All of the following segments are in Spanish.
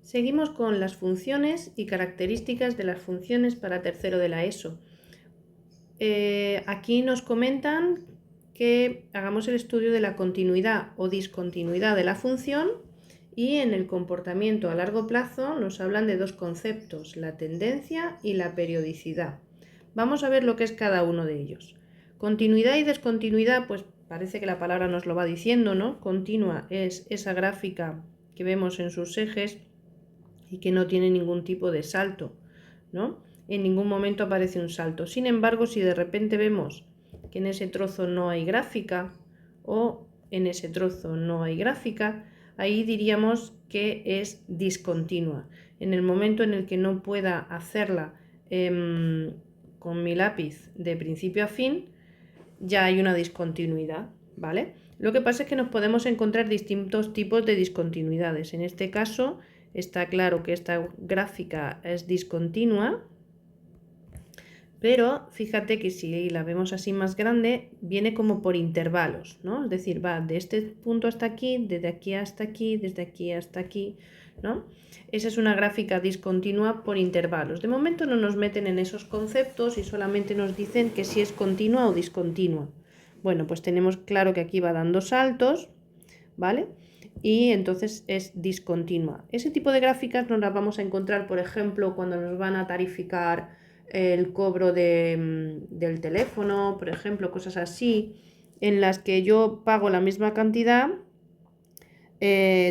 Seguimos con las funciones y características de las funciones para tercero de la ESO. Aquí nos comentan que hagamos el estudio de la continuidad o discontinuidad de la función y en el comportamiento a largo plazo nos hablan de dos conceptos, la tendencia y la periodicidad. Vamos a ver lo que es cada uno de ellos. Continuidad y discontinuidad, pues parece que la palabra nos lo va diciendo, ¿no? Continua es esa gráfica que vemos en sus ejes y que no tiene ningún tipo de salto, ¿no? En ningún momento aparece un salto. Sin embargo, si de repente vemos que en ese trozo no hay gráfica o en ese trozo no hay gráfica, ahí diríamos que es discontinua. En el momento en el que no pueda hacerla con mi lápiz de principio a fin, ya hay una discontinuidad, ¿vale? Lo que pasa es que nos podemos encontrar distintos tipos de discontinuidades. En este caso está claro que esta gráfica es discontinua, pero fíjate que si la vemos así más grande, viene como por intervalos, ¿no? Es decir, va de este punto hasta aquí, desde aquí hasta aquí, desde aquí hasta aquí, ¿no? Esa es una gráfica discontinua por intervalos. De momento no nos meten en esos conceptos y solamente nos dicen que si es continua o discontinua. Bueno, pues tenemos claro que aquí va dando saltos, ¿vale? Y entonces es discontinua. Ese tipo de gráficas nos las vamos a encontrar, por ejemplo, cuando nos van a tarificar el cobro del teléfono, por ejemplo, cosas así, en las que yo pago la misma cantidad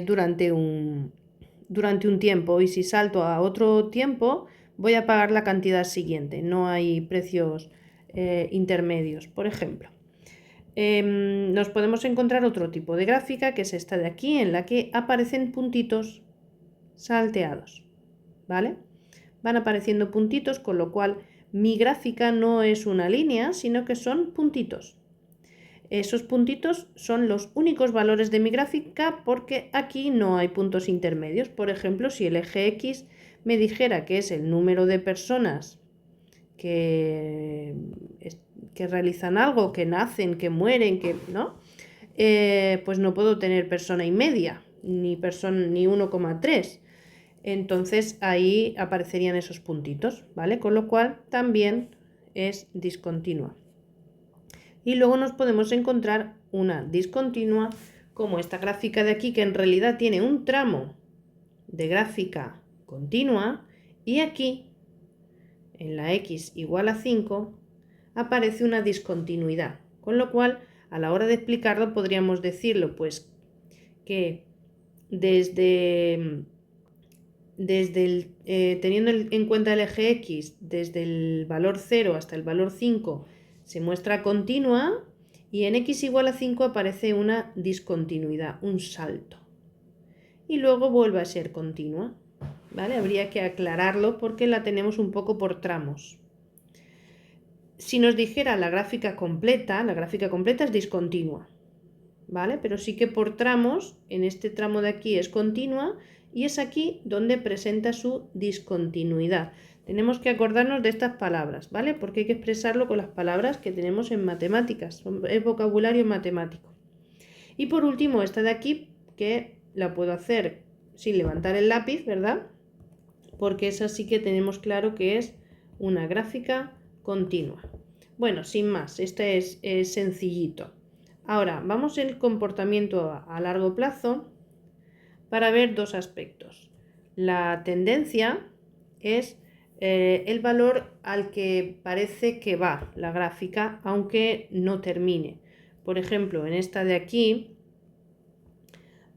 durante un tiempo, y si salto a otro tiempo voy a pagar la cantidad siguiente, no hay precios intermedios, por ejemplo. Nos podemos encontrar otro tipo de gráfica, que es esta de aquí, en la que aparecen puntitos salteados, ¿vale? Van apareciendo puntitos, con lo cual mi gráfica no es una línea, sino que son puntitos. Esos puntitos son los únicos valores de mi gráfica porque aquí no hay puntos intermedios. Por ejemplo, si el eje X me dijera que es el número de personas que realizan algo, que nacen, que mueren, ¿no? Pues no puedo tener persona y media, ni 1,3. Entonces ahí aparecerían esos puntitos, ¿vale? Con lo cual también es discontinua. Y luego nos podemos encontrar una discontinua como esta gráfica de aquí, que en realidad tiene un tramo de gráfica continua, y aquí en la x igual a 5 aparece una discontinuidad, con lo cual a la hora de explicarlo podríamos decirlo pues que teniendo en cuenta el eje X, desde el valor 0 hasta el valor 5 se muestra continua, y en X igual a 5 aparece una discontinuidad, un salto. Y luego vuelve a ser continua, ¿vale? Habría que aclararlo porque la tenemos un poco por tramos. Si nos dijera la gráfica completa es discontinua, ¿vale? Pero sí que por tramos, en este tramo de aquí es continua, y es aquí donde presenta su discontinuidad. Tenemos que acordarnos de estas palabras, ¿vale? Porque hay que expresarlo con las palabras que tenemos en matemáticas, es vocabulario matemático. Y por último, esta de aquí, que la puedo hacer sin levantar el lápiz, ¿verdad? Porque esa sí que tenemos claro que es una gráfica continua. Bueno, sin más, este es sencillito. Ahora, vamos al comportamiento a largo plazo para ver dos aspectos. La tendencia es el valor al que parece que va la gráfica, aunque no termine. Por ejemplo, en esta de aquí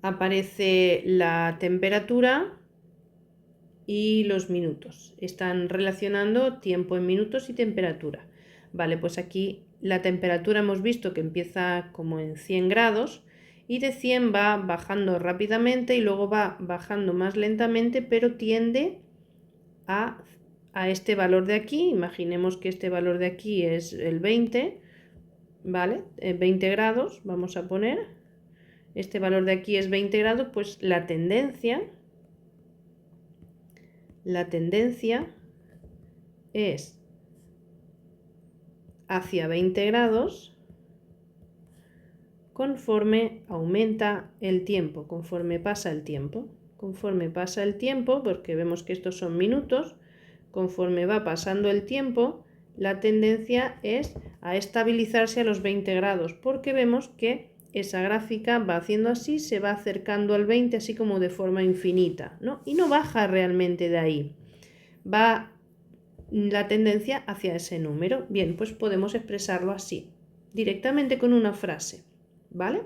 aparece la temperatura y los minutos. Están relacionando tiempo en minutos y temperatura. Vale, pues aquí la temperatura hemos visto que empieza como en 100 grados y de 100 va bajando rápidamente y luego va bajando más lentamente, pero tiende a este valor de aquí. Imaginemos que este valor de aquí es el 20, ¿vale? 20 grados, vamos a poner. Este valor de aquí es 20 grados, pues la tendencia es hacia 20 grados conforme aumenta el tiempo, conforme pasa el tiempo, conforme pasa el tiempo, porque vemos que estos son minutos, conforme va pasando el tiempo, la tendencia es a estabilizarse a los 20 grados, porque vemos que esa gráfica va haciendo así, se va acercando al 20, así como de forma infinita, ¿no? Y no baja realmente de ahí, va la tendencia hacia ese número. Bien, pues podemos expresarlo así, directamente con una frase, ¿vale?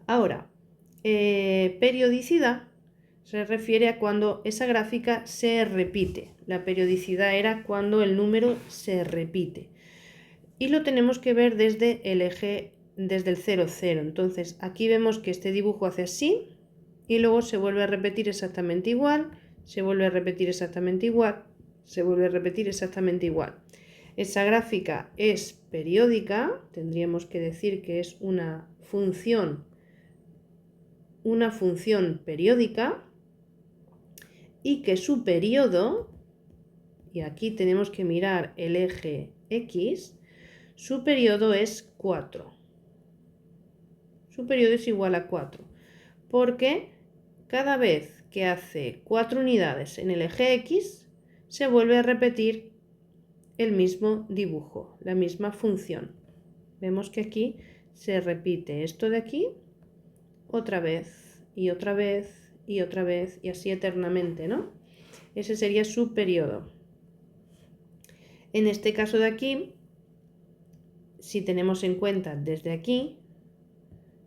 Ahora, periodicidad se refiere a cuando esa gráfica se repite. La periodicidad era cuando el número se repite. Y lo tenemos que ver desde el eje, desde el 0, 0. Entonces aquí vemos que este dibujo hace así y luego se vuelve a repetir exactamente igual, se vuelve a repetir exactamente igual, se vuelve a repetir exactamente igual. Esa gráfica es periódica, tendríamos que decir que es una función periódica y que su periodo, y aquí tenemos que mirar el eje X, su periodo es 4. Su periodo es igual a 4, porque cada vez que hace 4 unidades en el eje X, se vuelve a repetir el mismo dibujo, la misma función. Vemos que aquí se repite esto de aquí otra vez y otra vez y otra vez y así eternamente, ¿no? Ese sería su periodo. En este caso de aquí, si tenemos en cuenta desde aquí,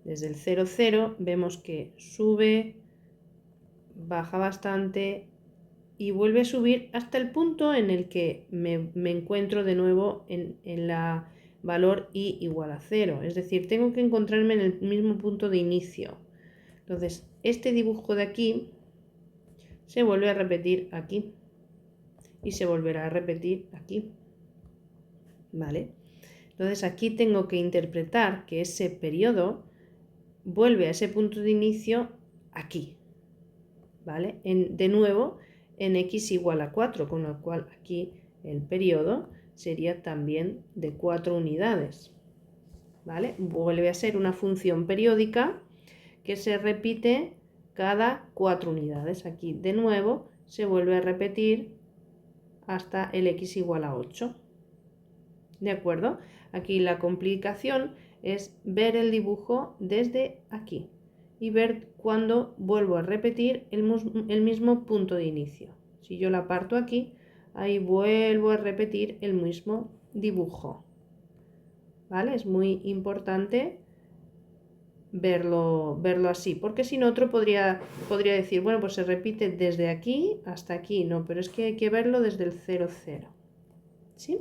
desde el 0, 0, vemos que sube, baja bastante y vuelve a subir hasta el punto en el que me encuentro de nuevo en la valor i igual a 0. Es decir, tengo que encontrarme en el mismo punto de inicio. Entonces, este dibujo de aquí se vuelve a repetir aquí y se volverá a repetir aquí. ¿Vale? Entonces, aquí tengo que interpretar que ese periodo vuelve a ese punto de inicio aquí. ¿Vale? De nuevo, en x igual a 4, con lo cual aquí el periodo sería también de 4 unidades. ¿Vale? Vuelve a ser una función periódica que se repite cada 4 unidades. Aquí de nuevo se vuelve a repetir hasta el x igual a 8. ¿De acuerdo? Aquí la complicación es ver el dibujo desde aquí y ver cuando vuelvo a repetir el mismo punto de inicio. Si yo la parto aquí, ahí vuelvo a repetir el mismo dibujo. ¿Vale? Es muy importante verlo así, porque si no otro podría decir, bueno, pues se repite desde aquí hasta aquí, no, pero es que hay que verlo desde el 0, 0. ¿Sí?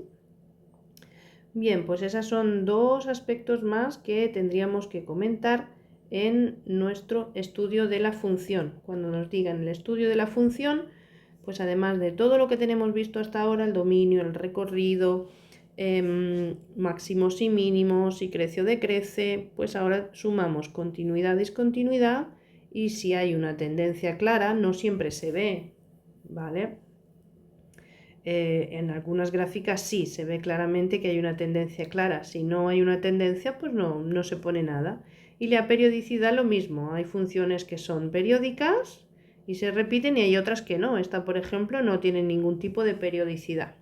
Bien, pues esos son dos aspectos más que tendríamos que comentar en nuestro estudio de la función. Cuando nos digan el estudio de la función, pues además de todo lo que tenemos visto hasta ahora, el dominio, el recorrido, máximos y mínimos, si crece o decrece, pues ahora sumamos continuidad, discontinuidad y si hay una tendencia clara, no siempre se ve, ¿vale? En algunas gráficas sí se ve claramente que hay una tendencia clara. Si no hay una tendencia, pues no se pone nada. Y la periodicidad lo mismo. Hay funciones que son periódicas y se repiten y hay otras que no. Esta, por ejemplo, no tiene ningún tipo de periodicidad.